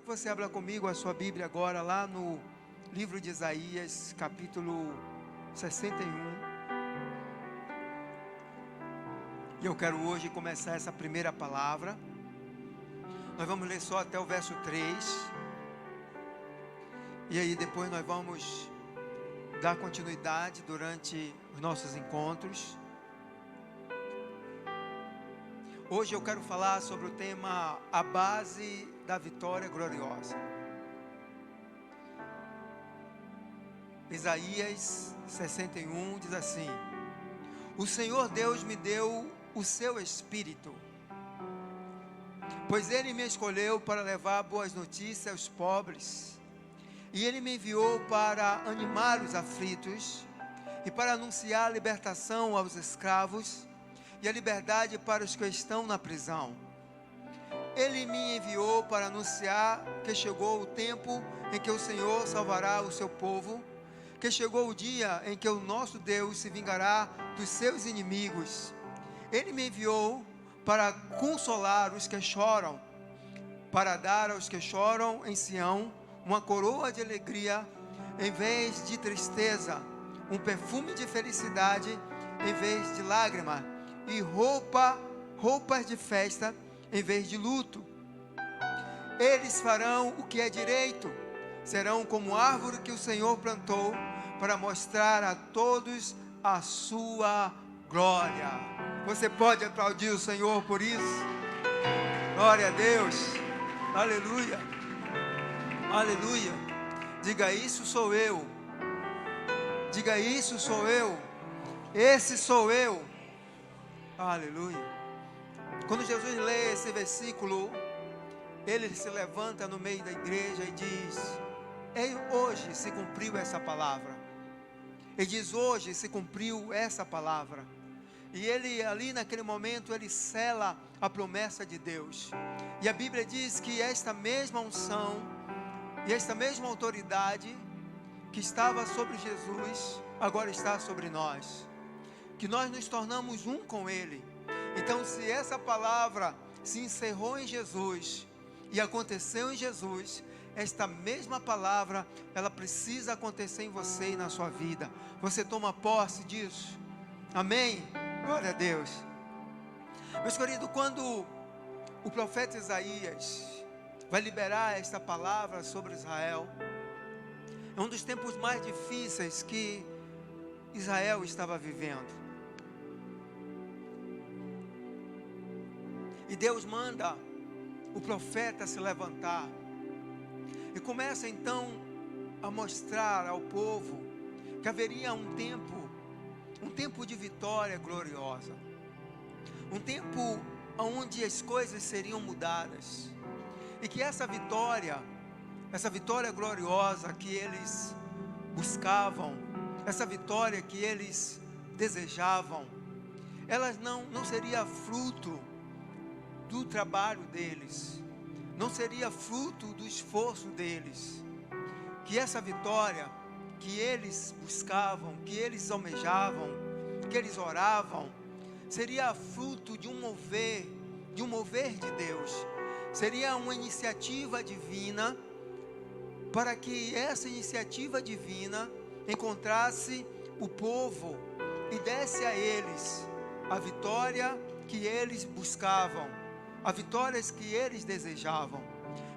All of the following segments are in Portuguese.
você abra comigo a sua Bíblia agora lá no livro de Isaías, capítulo 61. E eu quero hoje começar essa primeira palavra. Nós vamos ler só até o verso 3. E aí depois nós vamos dar continuidade durante os nossos encontros. Hoje eu quero falar sobre o tema A Base da Vitória Gloriosa. Isaías 61 diz assim: O Senhor Deus me deu o seu Espírito, pois Ele me escolheu para levar boas notícias aos pobres, e Ele me enviou para animar os aflitos, e para anunciar a libertação aos escravos, e a liberdade para os que estão na prisão. Ele me enviou para anunciar que chegou o tempo em que o Senhor salvará o seu povo, que chegou o dia em que o nosso Deus se vingará dos seus inimigos. Ele me enviou para consolar os que choram, para dar aos que choram em Sião uma coroa de alegria em vez de tristeza, um perfume de felicidade em vez de lágrima, e roupas de festa em vez de luto. Eles farão o que é direito, serão como árvore que o Senhor plantou, para mostrar a todos a sua glória. Você pode aplaudir o Senhor por isso? Glória a Deus, aleluia, aleluia. Diga: isso sou eu. Diga: isso sou eu. Esse sou eu. Aleluia. Quando Jesus lê esse versículo, ele se levanta no meio da igreja e diz: hoje se cumpriu essa palavra. Ele diz: hoje se cumpriu essa palavra. E ele ali naquele momento, ele sela a promessa de Deus. E a Bíblia diz que esta mesma unção e esta mesma autoridade que estava sobre Jesus, agora está sobre nós, que nós nos tornamos um com Ele. Então, se essa palavra se encerrou em Jesus e aconteceu em Jesus, esta mesma palavra, ela precisa acontecer em você e na sua vida. Você toma posse disso? Amém? Glória a Deus. Meus queridos, quando o profeta Isaías vai liberar esta palavra sobre Israel, é um dos tempos mais difíceis que Israel estava vivendo. E Deus manda o profeta se levantar e começa então a mostrar ao povo que haveria um tempo de vitória gloriosa, um tempo onde as coisas seriam mudadas, e que essa vitória gloriosa que eles buscavam, essa vitória que eles desejavam, ela não seria fruto do trabalho deles, não seria fruto do esforço deles, que essa vitória que eles buscavam, que eles almejavam, que eles oravam, seria fruto de um mover de Deus, seria uma iniciativa divina, para que essa iniciativa divina encontrasse o povo e desse a eles a vitória que eles buscavam, as vitórias que eles desejavam.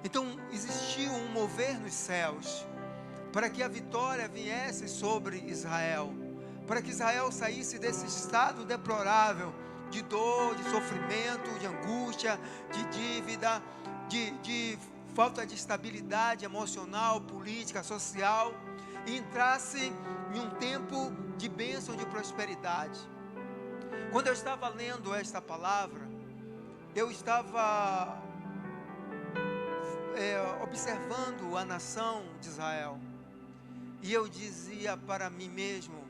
Então existiu um mover nos céus, para que a vitória viesse sobre Israel, para que Israel saísse desse estado deplorável, de dor, de sofrimento, de angústia, de dívida, de falta de estabilidade emocional, política, social, e entrasse em um tempo de bênção, de prosperidade. Quando eu estava lendo esta palavra, eu estava observando a nação de Israel, e eu dizia para mim mesmo: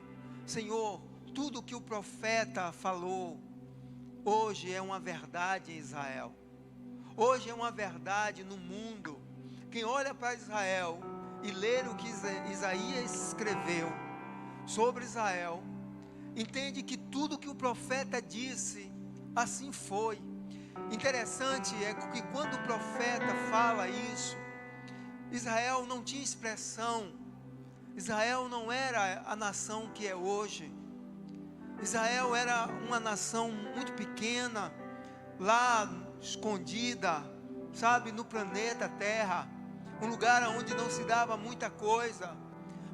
Senhor, tudo que o profeta falou, hoje é uma verdade em Israel, hoje é uma verdade no mundo. Quem olha para Israel e lê o que Isaías escreveu sobre Israel, entende que tudo que o profeta disse, assim foi. Interessante é que quando o profeta fala isso, Israel não tinha expressão. Israel não era a nação que é hoje. Israel era uma nação muito pequena, lá escondida, sabe, no planeta Terra, um lugar onde não se dava muita coisa.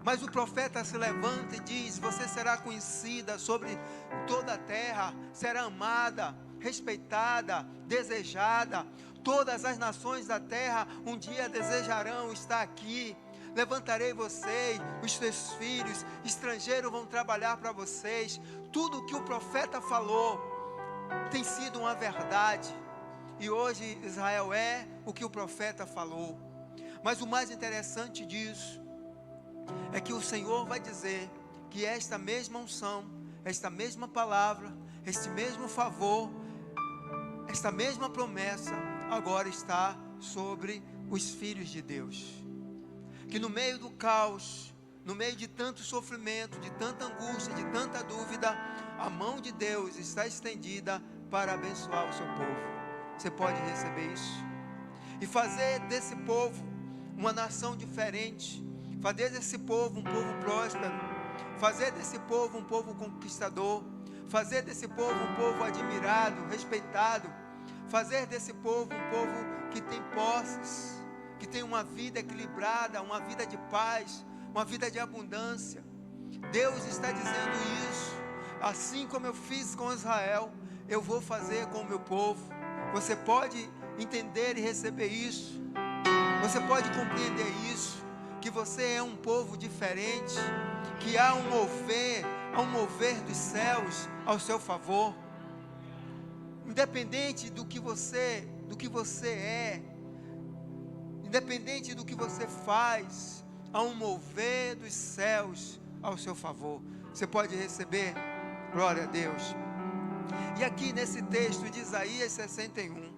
Mas o profeta se levanta e diz: você será conhecida sobre toda a terra, será amada, respeitada, desejada. Todas as nações da terra um dia desejarão estar aqui. Levantarei vocês, os seus filhos, estrangeiros vão trabalhar para vocês. Tudo que o profeta falou tem sido uma verdade. E hoje Israel é o que o profeta falou. Mas o mais interessante disso é que o Senhor vai dizer que esta mesma unção, esta mesma palavra, este mesmo favor, esta mesma promessa agora está sobre os filhos de Deus. Que no meio do caos, no meio de tanto sofrimento, de tanta angústia, de tanta dúvida, a mão de Deus está estendida para abençoar o seu povo. Você pode receber isso e fazer desse povo uma nação diferente, fazer desse povo um povo próspero, fazer desse povo um povo conquistador, fazer desse povo um povo admirado, respeitado, fazer desse povo um povo que tem posses, que tem uma vida equilibrada, uma vida de paz, uma vida de abundância. Deus está dizendo isso. Assim como eu fiz com Israel, eu vou fazer com o meu povo. Você pode entender e receber isso. Você pode compreender isso, que você é um povo diferente, que há um mover dos céus ao seu favor. Independente do que você é, independente do que você faz, há um mover dos céus ao seu favor. Você pode receber? Glória a Deus. E aqui nesse texto de Isaías 61,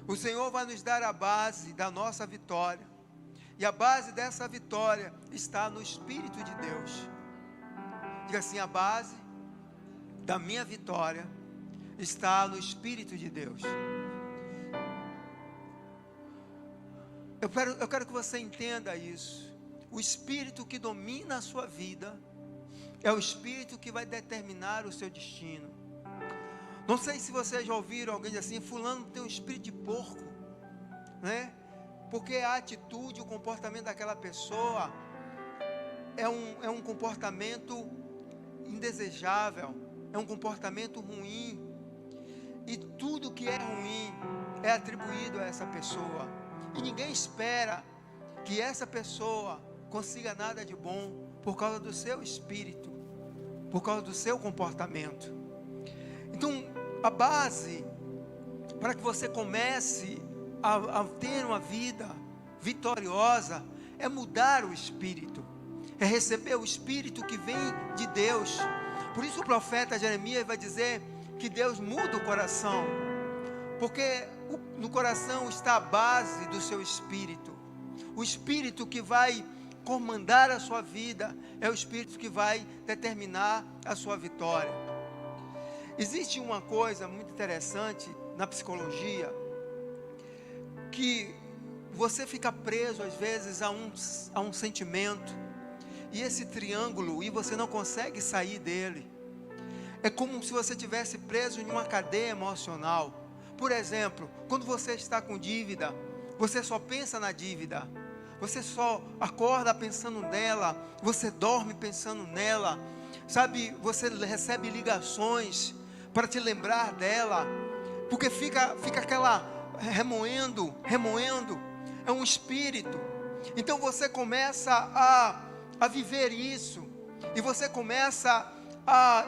o Senhor vai nos dar a base da nossa vitória. E a base dessa vitória está no Espírito de Deus. Diga assim: a base da minha vitória está no Espírito de Deus. Eu quero que você entenda isso. O Espírito que domina a sua vida é o Espírito que vai determinar o seu destino. Não sei se vocês já ouviram alguém dizer assim: fulano tem um espírito de porco, né? Porque a atitude, o comportamento daquela pessoa é um comportamento indesejável, é um comportamento ruim. E tudo que é ruim é atribuído a essa pessoa. E ninguém espera que essa pessoa consiga nada de bom por causa do seu espírito, por causa do seu comportamento. Então, a base para que você comece a ter uma vida vitoriosa é mudar o espírito, é receber o espírito que vem de Deus. Por isso o profeta Jeremias vai dizer que Deus muda o coração, porque no coração está a base do seu espírito. O espírito que vai comandar a sua vida é o espírito que vai determinar a sua vitória. Existe uma coisa muito interessante na psicologia, que você fica preso às vezes a um sentimento, e esse triângulo, e você não consegue sair dele. É como se você estivesse preso em uma cadeia emocional. Por exemplo, quando você está com dívida, você só pensa na dívida, você só acorda pensando nela, você dorme pensando nela, sabe, você recebe ligações para te lembrar dela, porque fica aquela remoendo, é um espírito. Então você começa a viver isso, e você começa a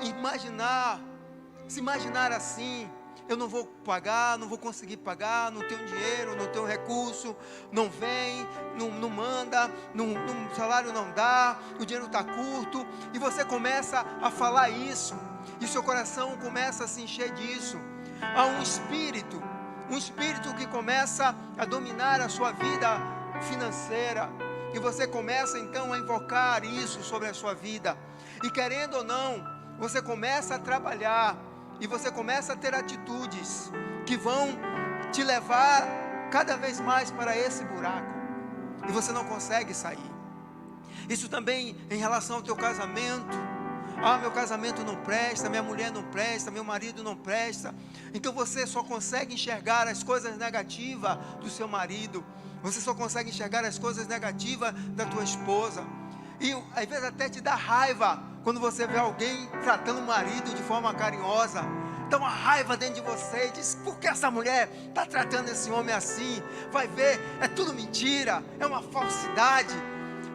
se imaginar assim: eu não vou pagar, não vou conseguir pagar, não tenho dinheiro, não tenho recurso, não vem, não manda, o salário não dá, o dinheiro está curto, e você começa a falar isso, e seu coração começa a se encher disso. Há um espírito que começa a dominar a sua vida financeira, e você começa então a invocar isso sobre a sua vida, e querendo ou não, você começa a trabalhar, e você começa a ter atitudes que vão te levar cada vez mais para esse buraco. e você não consegue sair. Isso também em relação ao teu casamento. Meu casamento não presta, minha mulher não presta, meu marido não presta. Então você só consegue enxergar as coisas negativas do seu marido, você só consegue enxergar as coisas negativas da tua esposa, e às vezes até te dá raiva quando você vê alguém tratando o marido de forma carinhosa. Dá uma raiva dentro de você e diz: por que essa mulher está tratando esse homem assim? Vai ver, é tudo mentira, é uma falsidade.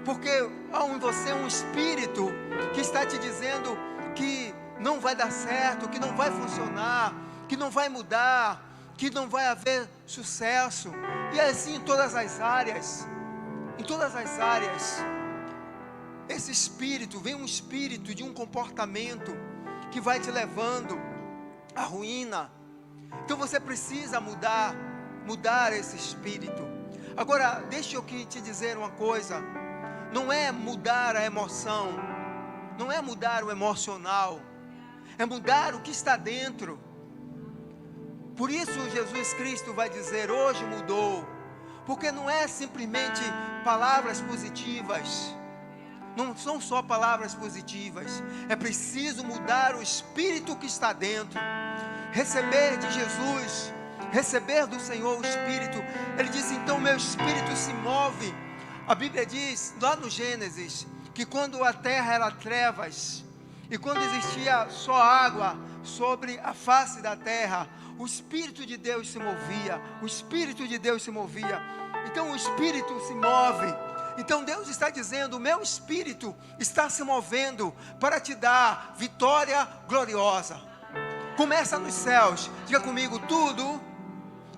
Porque há em você um espírito que está te dizendo que não vai dar certo, que não vai funcionar, que não vai mudar, que não vai haver sucesso. E é assim em todas as áreas. Em todas as áreas. Esse espírito, vem um espírito de um comportamento que vai te levando à ruína. Então você precisa mudar esse espírito. Agora, deixa eu te dizer uma coisa. Não é mudar a emoção, não é mudar o emocional, é mudar o que está dentro. Por isso Jesus Cristo vai dizer: hoje mudou, porque não é simplesmente palavras positivas, não são só palavras positivas, é preciso mudar o espírito que está dentro, receber de Jesus, receber do Senhor o Espírito. Ele disse: então meu espírito se move. A Bíblia diz, lá no Gênesis, que quando a terra era trevas, e quando existia só água sobre a face da terra, o Espírito de Deus se movia, o Espírito de Deus se movia. Então o Espírito se move. Então Deus está dizendo: o meu Espírito está se movendo para te dar vitória gloriosa. Começa nos céus. Diga comigo: tudo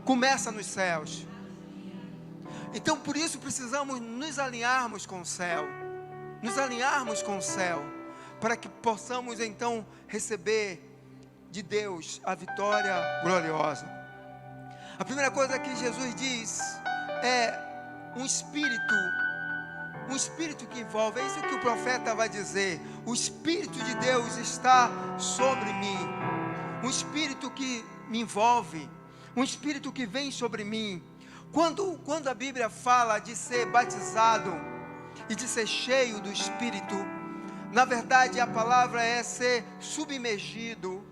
começa nos céus. Então por isso precisamos nos alinharmos com o céu, nos alinharmos com o céu, para que possamos então receber de Deus a vitória gloriosa. A primeira coisa que Jesus diz é um espírito que envolve. É isso que o profeta vai dizer: o Espírito de Deus está sobre mim, um espírito que me envolve, um espírito que vem sobre mim. Quando a Bíblia fala de ser batizado e de ser cheio do Espírito, na verdade a palavra é ser submergido,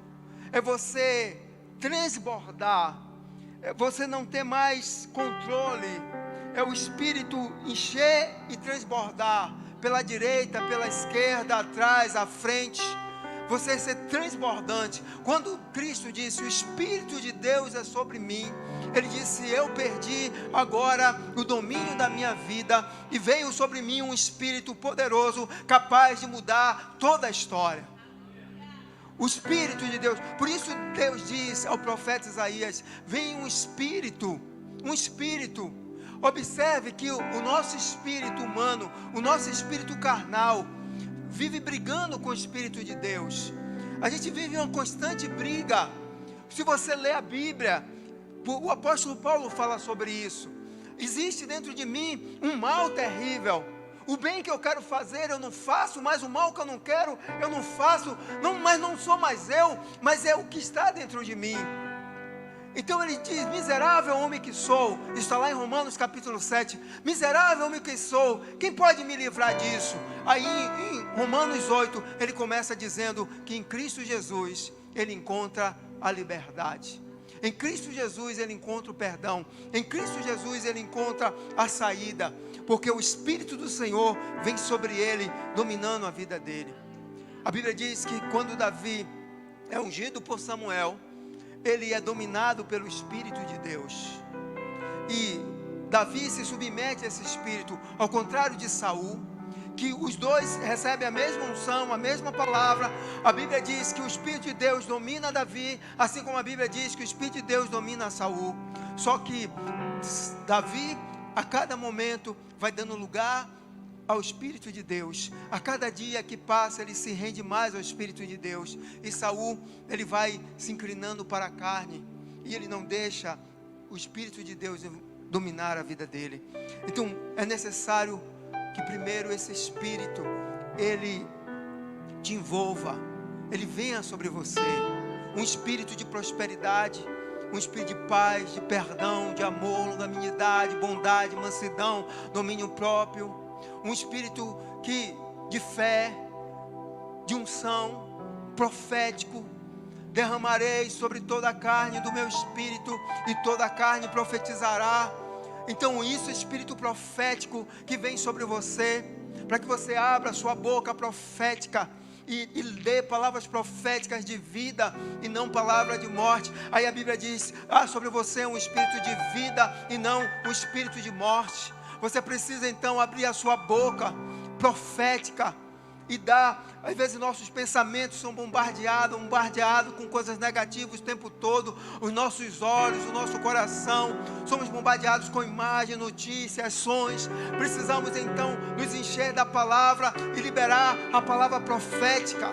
é você transbordar, é você não ter mais controle, é o Espírito encher e transbordar, pela direita, pela esquerda, atrás, à frente, você ser transbordante. Quando Cristo disse: o Espírito de Deus é sobre mim, Ele disse: eu perdi agora o domínio da minha vida, e veio sobre mim um Espírito poderoso, capaz de mudar toda a história. O Espírito de Deus. Por isso Deus diz ao profeta Isaías: vem um Espírito. Observe que o nosso espírito humano, o nosso espírito carnal, vive brigando com o Espírito de Deus. A gente vive uma constante briga. Se você ler a Bíblia, o apóstolo Paulo fala sobre isso. Existe dentro de mim um mal terrível. O bem que eu quero fazer eu não faço, mas o mal que eu não quero eu não faço. Mas não sou mais eu, mas é o que está dentro de mim. Então ele diz: miserável homem que sou. Está lá em Romanos capítulo 7. Miserável homem que sou, quem pode me livrar disso? Aí em Romanos 8 ele começa dizendo que em Cristo Jesus ele encontra a liberdade. Em Cristo Jesus ele encontra o perdão. Em Cristo Jesus ele encontra a saída, porque o Espírito do Senhor vem sobre ele, dominando a vida dele. A Bíblia diz que quando Davi é ungido por Samuel, ele é dominado pelo Espírito de Deus, e Davi se submete a esse Espírito, ao contrário de Saul, que os dois recebem a mesma unção, a mesma palavra. A Bíblia diz que o Espírito de Deus domina Davi, assim como a Bíblia diz que o Espírito de Deus domina Saul. Só que Davi, a cada momento, vai dando lugar ao Espírito de Deus. A cada dia que passa, ele se rende mais ao Espírito de Deus. E Saul, ele vai se inclinando para a carne, e ele não deixa o Espírito de Deus dominar a vida dele. Então é necessário que primeiro esse Espírito, ele te envolva, ele venha sobre você. Um espírito de prosperidade, um espírito de paz, de perdão, de amor, longanimidade, bondade, mansidão, domínio próprio, um espírito de fé, de unção, profético. Derramarei sobre toda a carne do meu espírito, e toda a carne profetizará. Então isso é espírito profético que vem sobre você, para que você abra a sua boca profética e dê palavras proféticas de vida e não palavra de morte. Aí a Bíblia diz, sobre você um espírito de vida e não um espírito de morte. Você precisa então abrir a sua boca profética e dar. Às vezes nossos pensamentos são bombardeados com coisas negativas o tempo todo. Os nossos olhos, o nosso coração, somos bombardeados com imagens, notícias, sons. Precisamos então nos encher da palavra e liberar a palavra profética.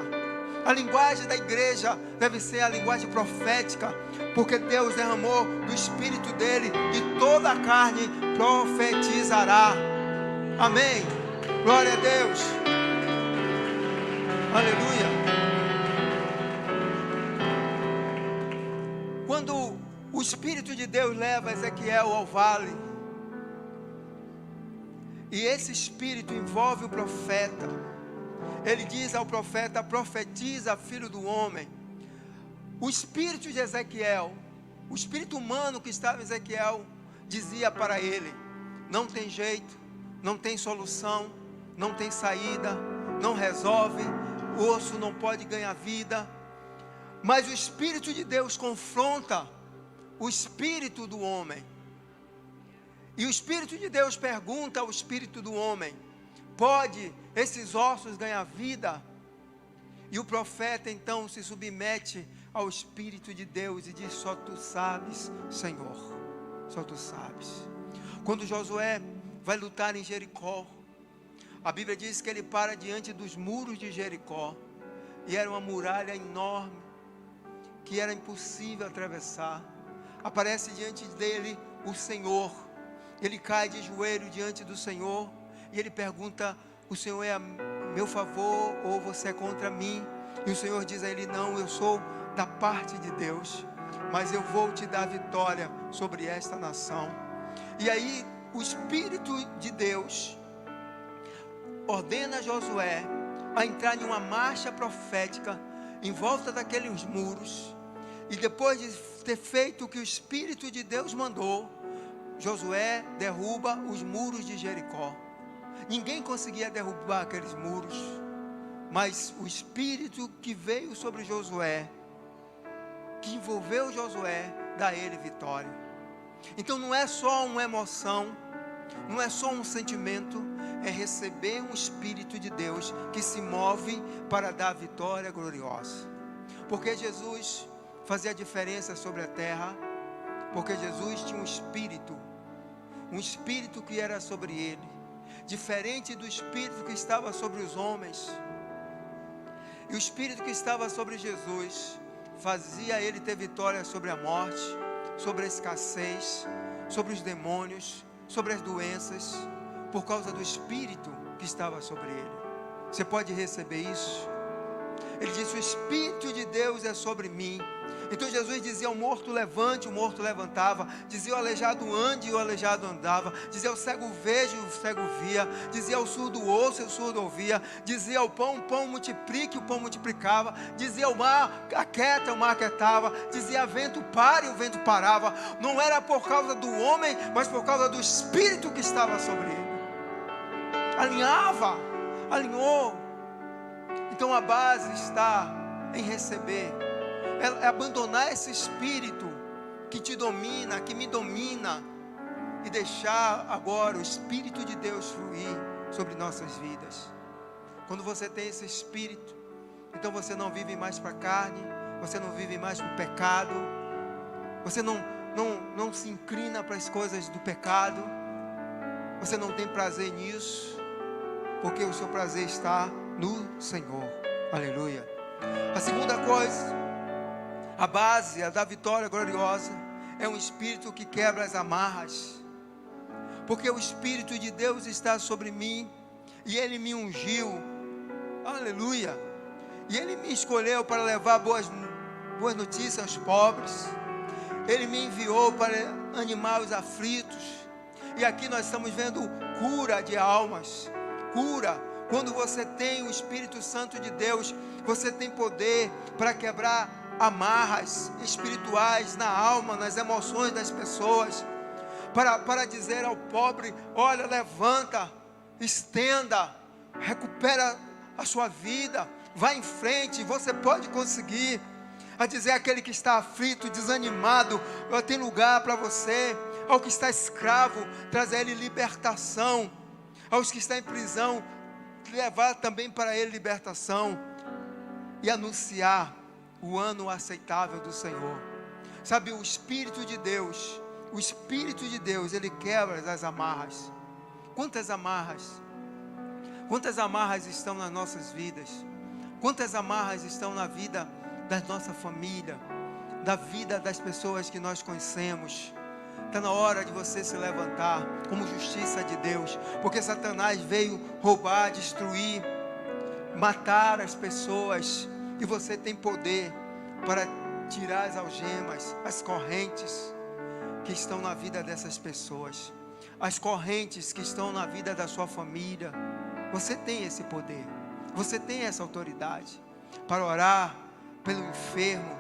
A linguagem da igreja deve ser a linguagem profética, porque Deus derramou do Espírito dele e toda a carne profetizará. Amém. Glória a Deus. Aleluia. Quando o Espírito de Deus leva Ezequiel ao vale, e esse Espírito envolve o profeta, ele diz ao profeta: profetiza, filho do homem. O Espírito de Ezequiel, o Espírito humano que estava em Ezequiel, dizia para ele: não tem jeito, não tem solução, não tem saída, não resolve, o osso não pode ganhar vida. Mas o Espírito de Deus confronta o espírito do homem, e o Espírito de Deus pergunta ao espírito do homem: pode esses ossos ganhar vida? E o profeta então se submete ao Espírito de Deus e diz: só tu sabes, Senhor, só tu sabes. Quando Josué vai lutar em Jericó, a Bíblia diz que ele para diante dos muros de Jericó, e era uma muralha enorme, que era impossível atravessar. Aparece diante dele o Senhor, ele cai de joelho diante do Senhor, e ele pergunta: o Senhor é a meu favor ou você é contra mim? E o Senhor diz a ele: não, eu sou da parte de Deus, mas eu vou te dar vitória sobre esta nação. E aí o Espírito de Deus ordena Josué a entrar em uma marcha profética em volta daqueles muros, e depois de ter feito o que o Espírito de Deus mandou, Josué derruba os muros de Jericó. Ninguém conseguia derrubar aqueles muros, mas o Espírito que veio sobre Josué, que envolveu Josué, dá a ele vitória. Então não é só uma emoção, não é só um sentimento, é receber um Espírito de Deus que se move para dar vitória gloriosa. Porque Jesus fazia diferença sobre a terra, porque Jesus tinha um Espírito que era sobre ele, diferente do Espírito que estava sobre os homens. E o Espírito que estava sobre Jesus fazia ele ter vitória sobre a morte, sobre a escassez, sobre os demônios, sobre as doenças, por causa do Espírito que estava sobre ele. Você pode receber isso? Ele disse: o Espírito de Deus é sobre mim. Então Jesus dizia ao morto: levante, o morto levantava. Dizia ao aleijado: ande, e o aleijado andava. Dizia ao cego: veja, e o cego via. Dizia ao surdo: ouça, e o surdo ouvia. Dizia ao pão: o pão multiplique, o pão multiplicava. Dizia ao mar: aquieta, o mar aquietava. Dizia ao vento: pare, o vento parava. Não era por causa do homem, mas por causa do Espírito que estava sobre ele. Alinhou. Então a base está em receber, é abandonar esse espírito que te domina, que me domina, e deixar agora o Espírito de Deus fluir sobre nossas vidas. Quando você tem esse espírito, então você não vive mais para a carne, você não vive mais para o pecado, você não se inclina para as coisas do pecado, você não tem prazer nisso, porque o seu prazer está no Senhor. Aleluia. A segunda coisa, a base da vitória gloriosa, é um espírito que quebra as amarras, porque o Espírito de Deus está sobre mim, e Ele me ungiu. Aleluia. E Ele me escolheu para levar boas notícias aos pobres. Ele me enviou para animar os aflitos. E aqui nós estamos vendo cura de almas. Cura. Quando você tem o Espírito Santo de Deus, você tem poder para quebrar amarras espirituais na alma, nas emoções das pessoas. Para dizer ao pobre: olha, levanta, estenda, recupera a sua vida, vá em frente, você pode conseguir. A dizer àquele que está aflito, desanimado: tem lugar para você. Ao que está escravo, trazer a ele libertação. Aos que estão em prisão, levar também para ele libertação. E anunciar o ano aceitável do Senhor. Sabe, o Espírito de Deus, ele quebra as amarras. Quantas amarras? Quantas amarras estão nas nossas vidas? Quantas amarras estão na vida da nossa família, da vida das pessoas que nós conhecemos? Está na hora de você se levantar como justiça de Deus, porque Satanás veio roubar, destruir, matar as pessoas, e você tem poder para tirar as algemas, as correntes que estão na vida dessas pessoas, as correntes que estão na vida da sua família. Você tem esse poder, você tem essa autoridade para orar pelo enfermo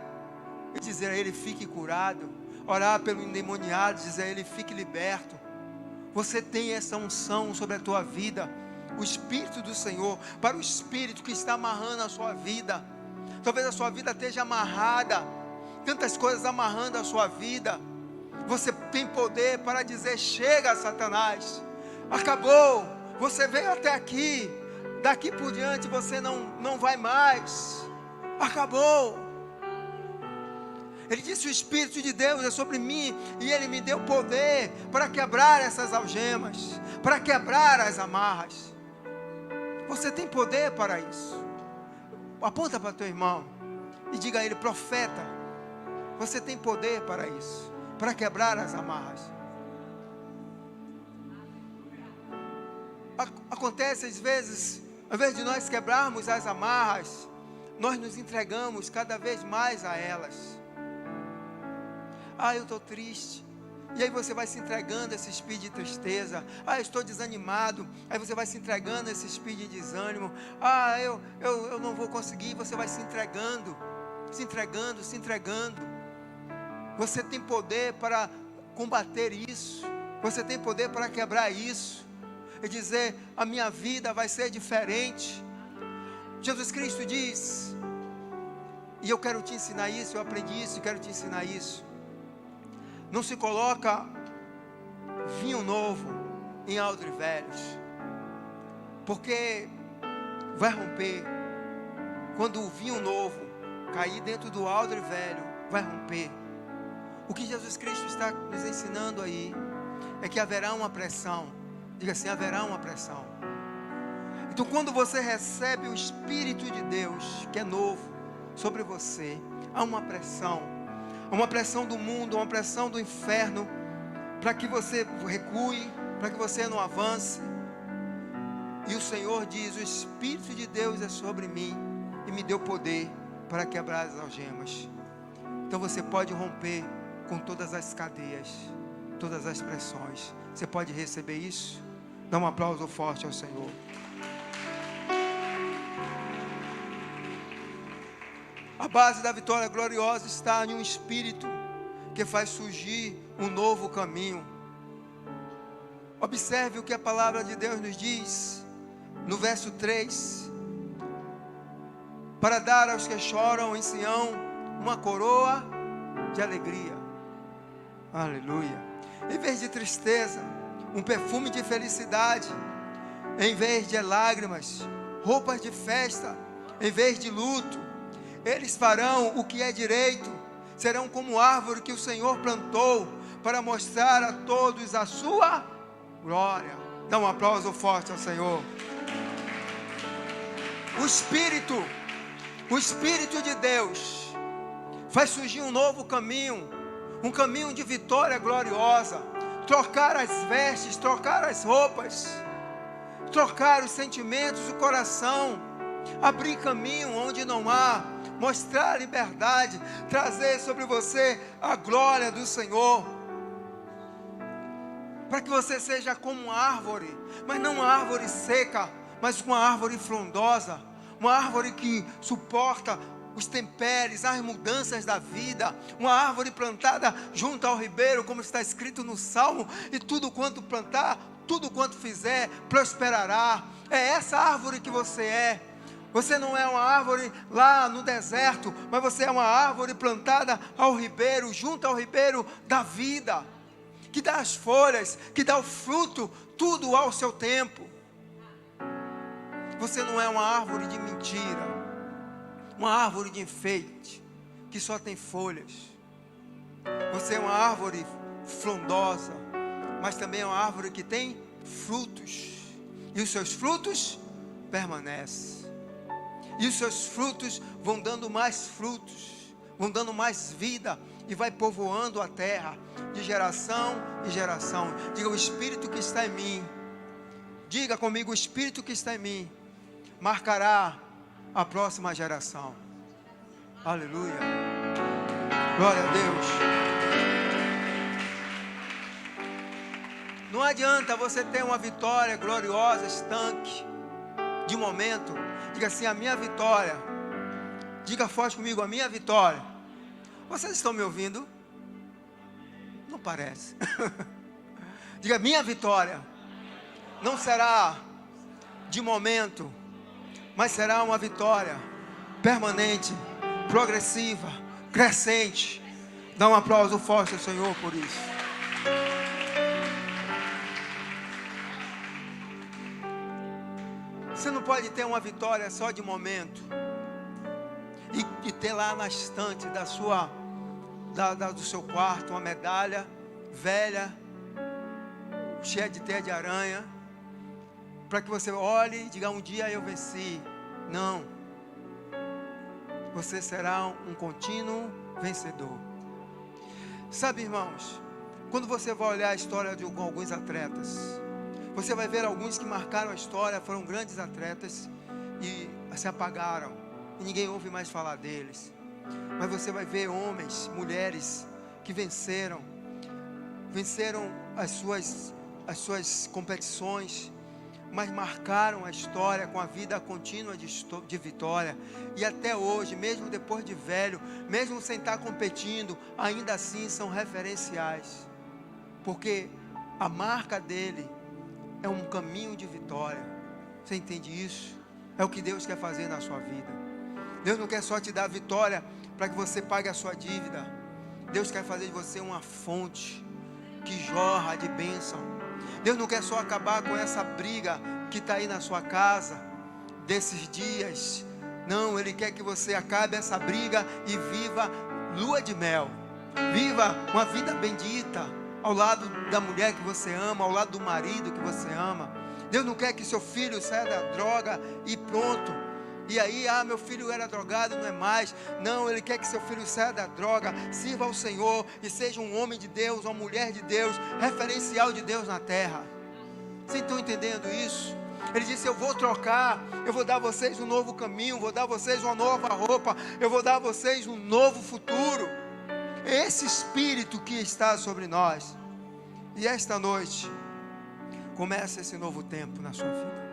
e dizer a ele: fique curado. Orar pelo endemoniado, dizer a ele: fique liberto. Você tem essa unção sobre a tua vida, o Espírito do Senhor, para o Espírito que está amarrando a sua vida. Talvez a sua vida esteja amarrada, tantas coisas amarrando a sua vida. Você tem poder para dizer: chega, Satanás, acabou, você veio até aqui, daqui por diante você não vai mais, acabou. Ele disse: o Espírito de Deus é sobre mim, e Ele me deu poder para quebrar essas algemas, para quebrar as amarras. Você tem poder para isso. Aponta para teu irmão e diga a ele: profeta, você tem poder para isso, para quebrar as amarras. Acontece às vezes, ao invés de nós quebrarmos as amarras, nós nos entregamos cada vez mais a elas. Eu estou triste. E aí você vai se entregando a esse espírito de tristeza. Eu estou desanimado. Aí você vai se entregando a esse espírito de desânimo. Eu não vou conseguir. Você vai se entregando, se entregando, se entregando. Você tem poder para combater isso. Você tem poder para quebrar isso. E dizer: a minha vida vai ser diferente. Jesus Cristo diz, e eu quero te ensinar isso, eu aprendi isso e quero te ensinar isso: não se coloca vinho novo em odres velhos, porque vai romper. Quando o vinho novo cair dentro do odre velho, vai romper. O que Jesus Cristo está nos ensinando aí é que haverá uma pressão. Diga assim: haverá uma pressão. Então, quando você recebe o Espírito de Deus, que é novo, sobre você, há uma pressão do mundo, uma pressão do inferno, para que você recue, para que você não avance. E o Senhor diz: o Espírito de Deus é sobre mim e me deu poder para quebrar as algemas. Então você pode romper com todas as cadeias, todas as pressões. Você pode receber isso? Dá um aplauso forte ao Senhor. A base da vitória gloriosa está em um Espírito que faz surgir um novo caminho. Observe o que a palavra de Deus nos diz no verso 3: para dar aos que choram em Sião uma coroa de alegria. Aleluia. Em vez de tristeza, um perfume de felicidade. Em vez de lágrimas, roupas de festa. Em vez de luto, eles farão o que é direito. Serão como árvore que o Senhor plantou para mostrar a todos a sua glória. Dá um aplauso forte ao Senhor. O Espírito de Deus faz surgir um novo caminho, um caminho de vitória gloriosa. Trocar as vestes, trocar as roupas, trocar os sentimentos, o coração, abrir caminho onde não há, mostrar a liberdade, trazer sobre você a glória do Senhor. Para que você seja como uma árvore, mas não uma árvore seca, mas uma árvore frondosa, uma árvore que suporta os temperes, as mudanças da vida, uma árvore plantada junto ao ribeiro, como está escrito no Salmo, e tudo quanto plantar, tudo quanto fizer, prosperará. É essa árvore que você é. Você não é uma árvore lá no deserto, mas você é uma árvore plantada ao ribeiro, junto ao ribeiro da vida, que dá as folhas, que dá o fruto, tudo ao seu tempo. Você não é uma árvore de mentira, uma árvore de enfeite, que só tem folhas. Você é uma árvore frondosa, mas também é uma árvore que tem frutos, e os seus frutos permanecem, e os seus frutos vão dando mais frutos, vão dando mais vida, e vai povoando a terra, de geração em geração. Diga: o Espírito que está em mim, diga comigo: o Espírito que está em mim, marcará a próxima geração. Aleluia, glória a Deus. Não adianta você ter uma vitória gloriosa, estanque, de momento. Diga assim: a minha vitória. Diga forte comigo: a minha vitória. Vocês estão me ouvindo? Não parece. Diga: minha vitória não será de momento, mas será uma vitória permanente, progressiva, crescente. Dá um aplauso forte ao Senhor por isso. Você não pode ter uma vitória só de momento e ter lá na estante do seu quarto uma medalha velha, cheia de teia de aranha, para que você olhe e diga: um dia eu venci. Não. Você será um contínuo vencedor. Sabe, irmãos, quando você vai olhar a história de alguns atletas, você vai ver alguns que marcaram a história, foram grandes atletas e se apagaram, e ninguém ouve mais falar deles. Mas você vai ver homens, mulheres que venceram as suas competições, mas marcaram a história com a vida contínua de vitória. E até hoje, mesmo depois de velho, mesmo sem estar competindo, ainda assim são referenciais, porque a marca dele é um caminho de vitória. Você entende isso? É o que Deus quer fazer na sua vida. Deus não quer só te dar vitória para que você pague a sua dívida. Deus quer fazer de você uma fonte que jorra de bênção. Deus não quer só acabar com essa briga que está aí na sua casa, desses dias. Não, Ele quer que você acabe essa briga e viva lua de mel. Viva uma vida bendita, ao lado da mulher que você ama, ao lado do marido que você ama. Deus não quer que seu filho saia da droga e pronto. E aí, meu filho era drogado, não é mais. Não, Ele quer que seu filho saia da droga, sirva ao Senhor e seja um homem de Deus, uma mulher de Deus, referencial de Deus na terra. Vocês estão entendendo isso? Ele disse: eu vou trocar, eu vou dar a vocês um novo caminho, vou dar a vocês uma nova roupa, eu vou dar a vocês um novo futuro. Esse Espírito que está sobre nós. E esta noite começa esse novo tempo na sua vida.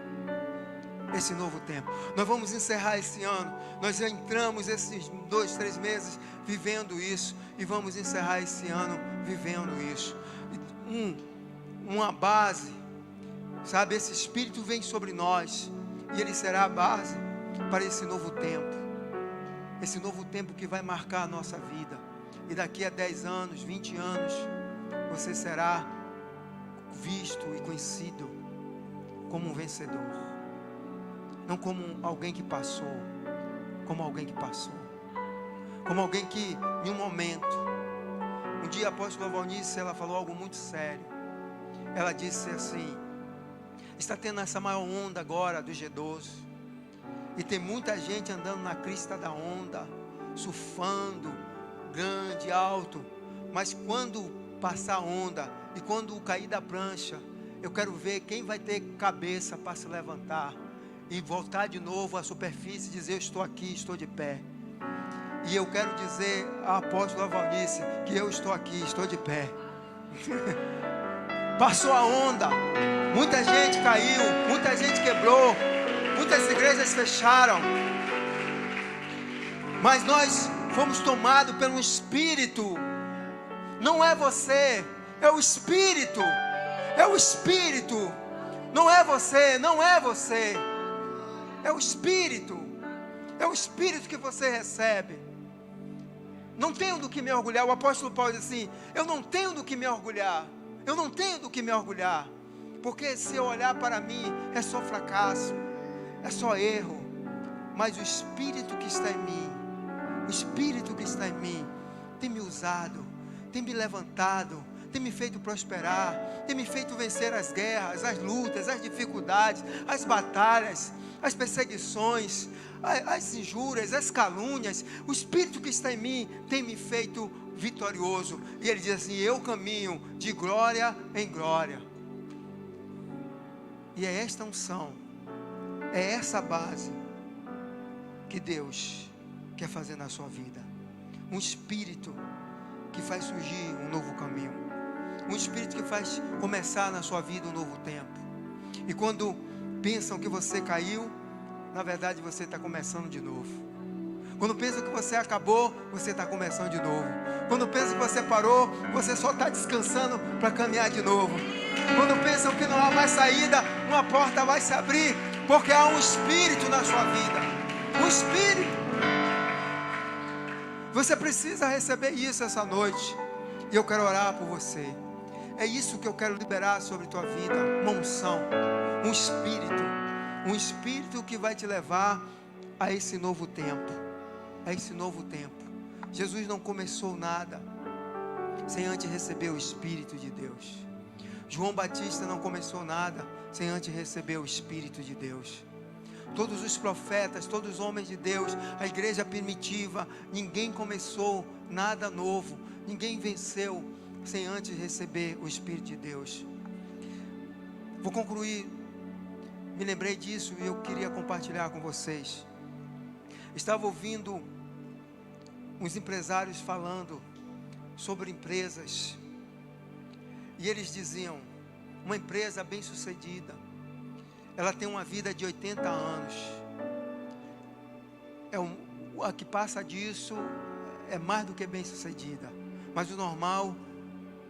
Esse novo tempo. Nós vamos encerrar esse ano. Nós já entramos esses 2, 3 meses vivendo isso, e vamos encerrar esse ano vivendo isso. Uma base, sabe? Esse Espírito vem sobre nós, e ele será a base para esse novo tempo. Esse novo tempo que vai marcar a nossa vida. E daqui a 10 anos, 20 anos, você será visto e conhecido como um vencedor. Não como alguém que passou, como alguém que passou. Como alguém que, em um momento, um dia a apóstola Valnice, ela falou algo muito sério. Ela disse assim: está tendo essa maior onda agora do G12, e tem muita gente andando na crista da onda, surfando, grande, alto. Mas quando passar a onda, e quando cair da prancha, eu quero ver quem vai ter cabeça para se levantar e voltar de novo à superfície e dizer: eu estou aqui, estou de pé. E eu quero dizer à apóstola Valnice que eu estou aqui, estou de pé. Passou a onda, muita gente caiu, muita gente quebrou, muitas igrejas fecharam, mas nós fomos tomados pelo Espírito. Não é você, é o Espírito, é o Espírito. Não é você, não é você, é o Espírito, é o Espírito que você recebe. Não tenho do que me orgulhar. O apóstolo Paulo diz assim: eu não tenho do que me orgulhar, eu não tenho do que me orgulhar, porque se eu olhar para mim, é só fracasso, é só erro, mas o Espírito que está em mim, o Espírito que está em mim, tem me usado, tem me levantado, tem me feito prosperar, tem me feito vencer as guerras, as lutas, as dificuldades, as batalhas, as perseguições, as injúrias, as calúnias. O Espírito que está em mim tem me feito vitorioso. E ele diz assim: eu caminho de glória em glória. E é esta unção, é essa base que Deus quer fazer na sua vida. Um Espírito que faz surgir um novo caminho, um Espírito que faz começar na sua vida um novo tempo. E quando pensam que você caiu, na verdade você está começando de novo. Quando pensam que você acabou, você está começando de novo. Quando pensam que você parou, você só está descansando para caminhar de novo. Quando pensam que não há mais saída, uma porta vai se abrir, porque há um Espírito na sua vida. Um Espírito. Você precisa receber isso essa noite. E eu quero orar por você. É isso que eu quero liberar sobre a tua vida. Uma unção, um Espírito. Um Espírito que vai te levar a esse novo tempo. A esse novo tempo. Jesus não começou nada sem antes receber o Espírito de Deus. João Batista não começou nada sem antes receber o Espírito de Deus. Todos os profetas, todos os homens de Deus, a igreja primitiva, ninguém começou nada novo, ninguém venceu sem antes receber o Espírito de Deus. Vou concluir, me lembrei disso e eu queria compartilhar com vocês. Estava ouvindo uns empresários falando sobre empresas, e eles diziam: uma empresa bem sucedida, ela tem uma vida de 80 anos. A que passa disso é mais do que bem sucedida. Mas o normal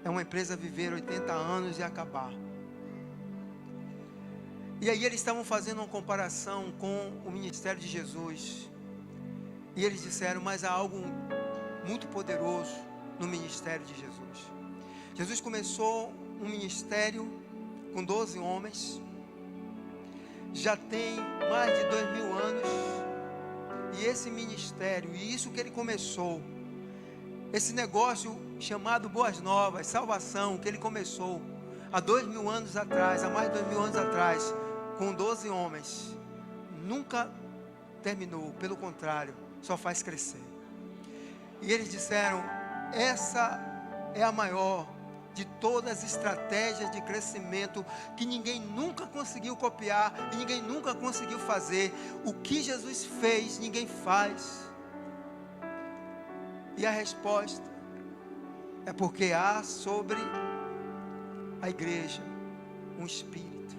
é uma empresa viver 80 anos e acabar. E aí eles estavam fazendo uma comparação com o ministério de Jesus. E eles disseram: mas há algo muito poderoso no ministério de Jesus. Jesus começou um ministério com 12 homens. Já tem mais de 2000 anos, e esse ministério, e isso que ele começou, esse negócio chamado Boas Novas, salvação, que ele começou há 2000 anos atrás, há mais de 2000 anos atrás, com 12 homens, nunca terminou, pelo contrário, só faz crescer. E eles disseram: essa é a maior de todas as estratégias de crescimento que ninguém nunca conseguiu copiar e ninguém nunca conseguiu fazer. O que Jesus fez, ninguém faz. E a resposta é porque há sobre a igreja um Espírito,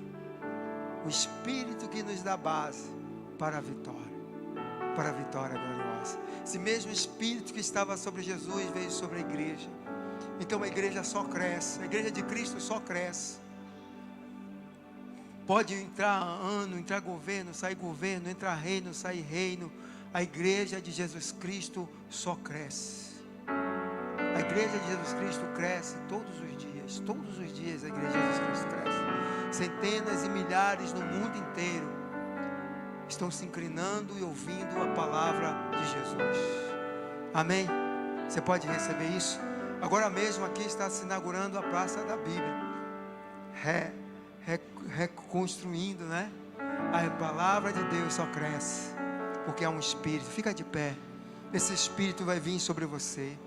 o Espírito que nos dá base para a vitória gloriosa. Esse mesmo Espírito que estava sobre Jesus veio sobre a igreja. Então a igreja só cresce, a igreja de Cristo só cresce. Pode entrar ano, entrar governo, sair governo, entrar reino, sair reino. A igreja de Jesus Cristo só cresce. A igreja de Jesus Cristo cresce todos os dias a igreja de Jesus Cristo cresce. Centenas e milhares no mundo inteiro estão se inclinando e ouvindo a palavra de Jesus. Amém? Você pode receber isso? Agora mesmo aqui está se inaugurando a Praça da Bíblia, reconstruindo, né? A palavra de Deus só cresce, porque há um Espírito. Fica de pé, esse Espírito vai vir sobre você.